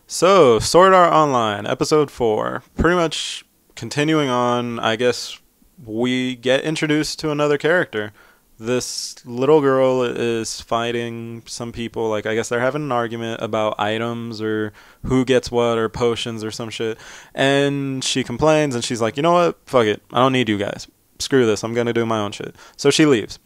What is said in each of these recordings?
So, Sword Art Online, episode 4. Pretty much continuing on, I guess we get introduced to another character. This little girl is fighting some people, like, I guess they're having an argument about items or who gets what or potions or some shit. And she complains and she's like, you know what? Fuck it. I don't need you guys. Screw this. I'm gonna do my own shit. So she leaves.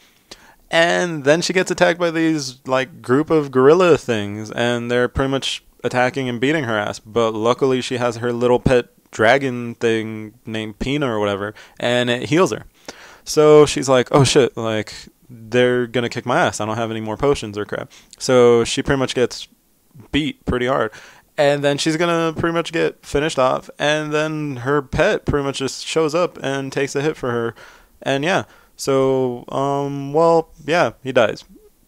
And then she gets attacked by these, like, group of gorilla things, and they're pretty much attacking and beating her ass. But luckily, she has her little pet dragon thing named Pina or whatever, and it heals her. So she's like, oh shit, like, they're gonna kick my ass. I don't have any more potions or crap. So she pretty much gets beat pretty hard. And then she's gonna pretty much get finished off, and then her pet pretty much just shows up and takes a hit for her. And yeah. So, well, yeah, he dies.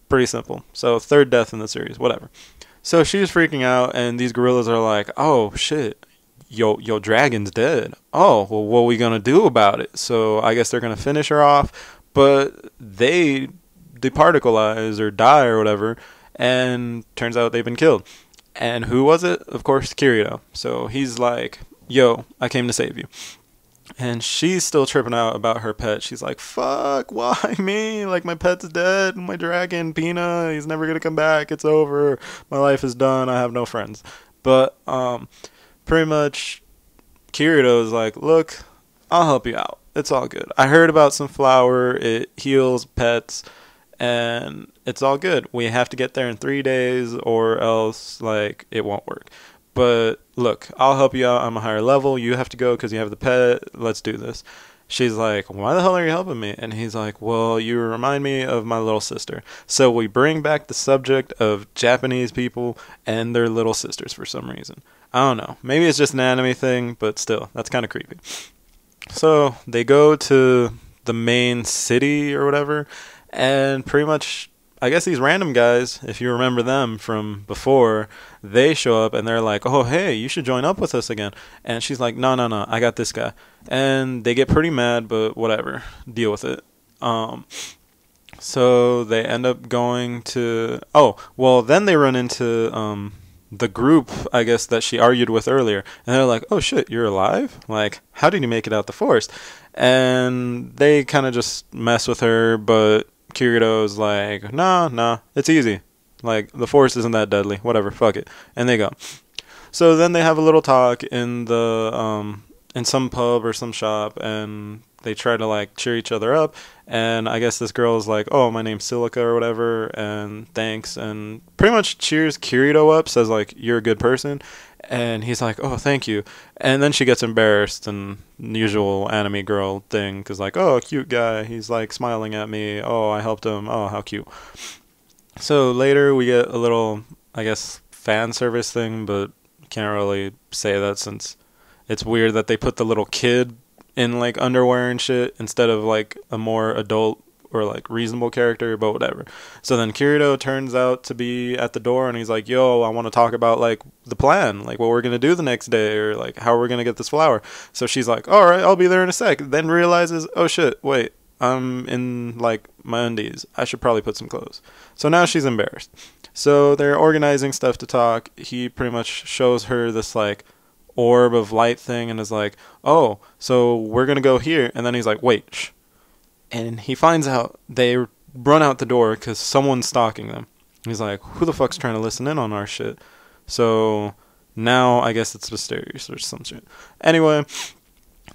Pretty simple. So, third death in the series, whatever. So, she's freaking out, and these gorillas are like, oh, shit, yo, dragon's dead. Oh, well, what are we gonna do about it? So, I guess they're gonna finish her off, but they departicleize or die or whatever, and turns out they've been killed. And who was it? Of course, Kirito. So, he's like, yo, I came to save you. And she's still tripping out about her pet. She's like, fuck, why me? Like, my pet's dead. My dragon, Pina, he's never going to come back. It's over. My life is done. I have no friends. But, pretty much, Kirito's like, look, I'll help you out. It's all good. I heard about some flour. It heals pets. And it's all good. We have to get there in 3 days or else, like, it won't work. But look, I'll help you out. I'm a higher level. You have to go because you have the pet. Let's do this. She's like, why the hell are you helping me? And he's like, well, you remind me of my little sister. So we bring back the subject of Japanese people and their little sisters for some reason. I don't know. Maybe it's just an anime thing, but still, that's kind of creepy. So they go to the main city or whatever, and pretty much, I guess these random guys, if you remember them from before, they show up and they're like, oh, hey, you should join up with us again. And she's like, no, I got this guy. And they get pretty mad, but whatever, deal with it. So they end up going to, then they run into the group, I guess, that she argued with earlier. And they're like, oh shit, you're alive? Like, how did you make it out the forest? And they kind of just mess with her, but Kirito's like, nah, it's easy. Like, the force isn't that deadly. Whatever, fuck it. And they go. So then they have a little talk in the, in some pub or some shop, and they try to, like, cheer each other up. And I guess this girl is like, oh, my name's Silica or whatever, and thanks. And pretty much cheers Kirito up, says, like, you're a good person. And he's like, oh, thank you. And then she gets embarrassed, and usual anime girl thing, because, like, oh, cute guy. He's, like, smiling at me. Oh, I helped him. Oh, how cute. So later we get a little, I guess, fan service thing, but can't really say that since it's weird that they put the little kid in, like, underwear and shit instead of, like, a more adult or, like, reasonable character, but whatever. So then Kirito turns out to be at the door, and he's like, yo, I want to talk about, like, the plan, like, what we're going to do the next day, or, like, how we're going to get this flower. So she's like, all right, I'll be there in a sec. Then realizes, oh, shit, wait, I'm in, like, my undies. I should probably put some clothes. So now she's embarrassed. So they're organizing stuff to talk. He pretty much shows her this, like, orb of light thing and is like, oh, so we're going to go here. And then he's like, wait, shh. And he finds out they run out the door because someone's stalking them. He's like, who the fuck's trying to listen in on our shit? So now I guess it's mysterious or some shit. Anyway,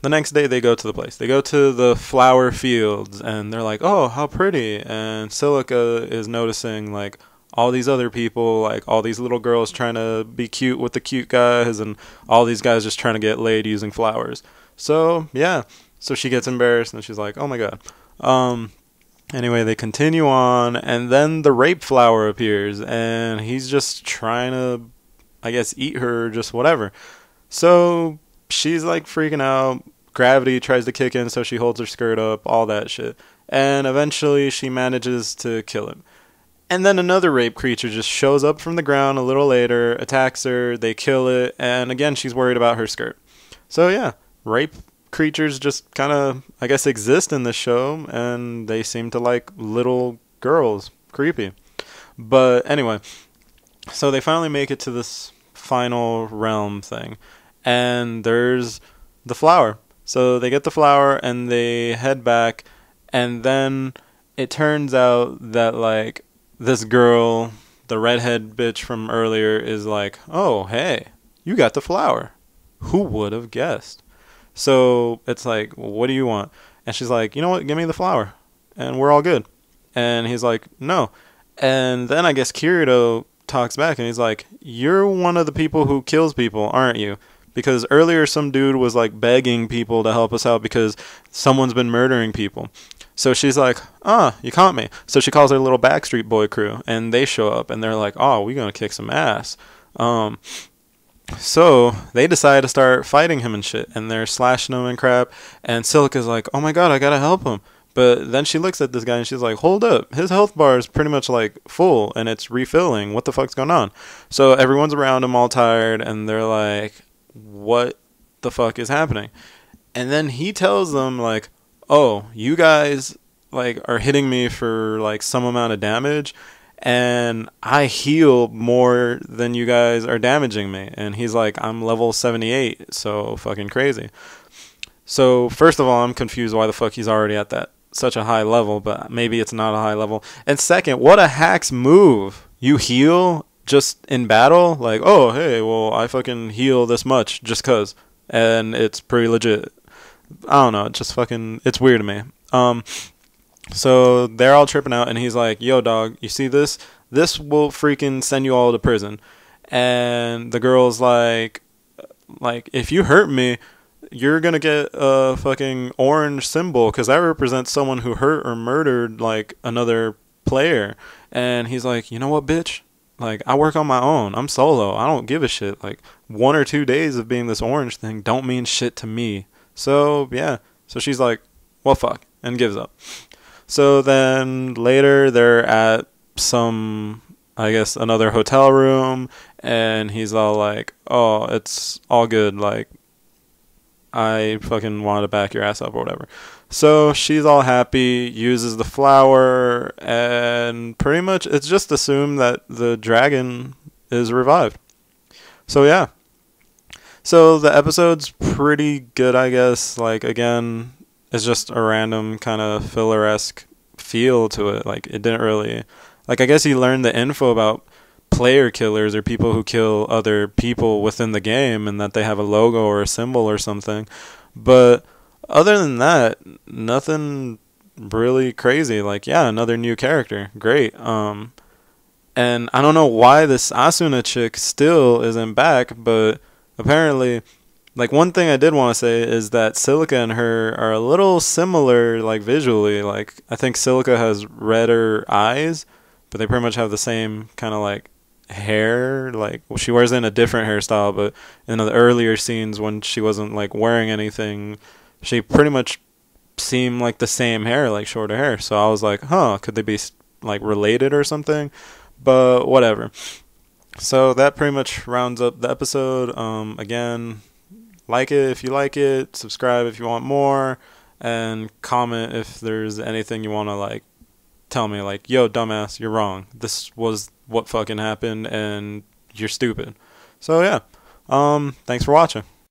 the next day they go to the place. They go to the flower fields and they're like, oh, how pretty. And Silica is noticing, like, all these other people, like all these little girls trying to be cute with the cute guys and all these guys just trying to get laid using flowers. So, yeah. So she gets embarrassed and she's like, oh my god. Anyway, they continue on, and then the rape flower appears, and he's just trying to, I guess, eat her, just whatever. So she's, like, freaking out. Gravity tries to kick in, so she holds her skirt up, all that shit. And eventually she manages to kill him. And then another rape creature just shows up from the ground a little later, attacks her, they kill it, and again, she's worried about her skirt. So yeah, rape creatures just kind of, I guess, exist in this show, and they seem to like little girls. Creepy. But anyway, so they finally make it to this final realm thing, and there's the flower. So they get the flower and they head back, and then it turns out that like this girl, the redhead bitch from earlier, is like, "Oh, hey, you got the flower. Who would have guessed?" So it's like, "What do you want?" And she's like, "You know what? Give me the flower, and we're all good." And he's like, "No." And then I guess Kirito talks back and he's like, "You're one of the people who kills people, aren't you? Because earlier some dude was like begging people to help us out because someone's been murdering people." So she's like, "Ah, you caught me." So she calls her little Backstreet Boy crew, and they show up, and they're like, "Oh, we're gonna kick some ass." So they decide to start fighting him and shit, and they're slashing him and crap. And Silica's like, "Oh my god, I gotta help him." But then she looks at this guy and she's like, "Hold up, his health bar is pretty much like full, and it's refilling. What the fuck's going on?" So everyone's around him all tired, and they're like, "What the fuck is happening?" And then he tells them like, "Oh, you guys like are hitting me for like some amount of damage, and I heal more than you guys are damaging me." And he's like, "I'm level 78, so fucking crazy." So first of all, I'm confused why the fuck he's already at that such a high level, but maybe it's not a high level. And second, what a hack's move. You heal just in battle? Like, "Oh, hey, well, I fucking heal this much just cuz." And it's pretty legit. I don't know, it's just fucking, it's weird to me. So they're all tripping out, and he's like, "Yo, dog, you see this? This will freaking send you all to prison." And the girl's like, "If you hurt me, you're gonna get a fucking orange symbol, because that represents someone who hurt or murdered, like, another player." And he's like, "You know what, bitch? Like, I work on my own. I'm solo. I don't give a shit. Like, 1 or 2 days of being this orange thing don't mean shit to me." So, yeah. So she's like, "Well, fuck," and gives up. So then later they're at some, I guess, another hotel room, and he's all like, "Oh, it's all good. Like, I fucking wanted to back your ass up or whatever." So she's all happy, uses the flower, and pretty much it's just assumed that the dragon is revived. So yeah. So the episode's pretty good, I guess. Like, again, it's just a random kind of filler-esque feel to it. Like, it didn't really... Like, I guess you learned the info about player killers or people who kill other people within the game, and that they have a logo or a symbol or something. But other than that, nothing really crazy. Like, yeah, another new character. Great. And I don't know why this Asuna chick still isn't back, but apparently, like, one thing I did want to say is that Silica and her are a little similar, like, visually. Like, I think Silica has redder eyes, but they pretty much have the same kind of, like, hair. Like, well, she wears it in a different hairstyle, but in the earlier scenes when she wasn't, like, wearing anything, she pretty much seemed like the same hair, like, shorter hair. So I was like, huh, could they be, like, related or something? But whatever. So that pretty much rounds up the episode. Again, like it if you like it, subscribe if you want more, and comment if there's anything you want to, like, tell me, like, "Yo, dumbass, you're wrong. This was what fucking happened, and you're stupid." So yeah. Thanks for watching.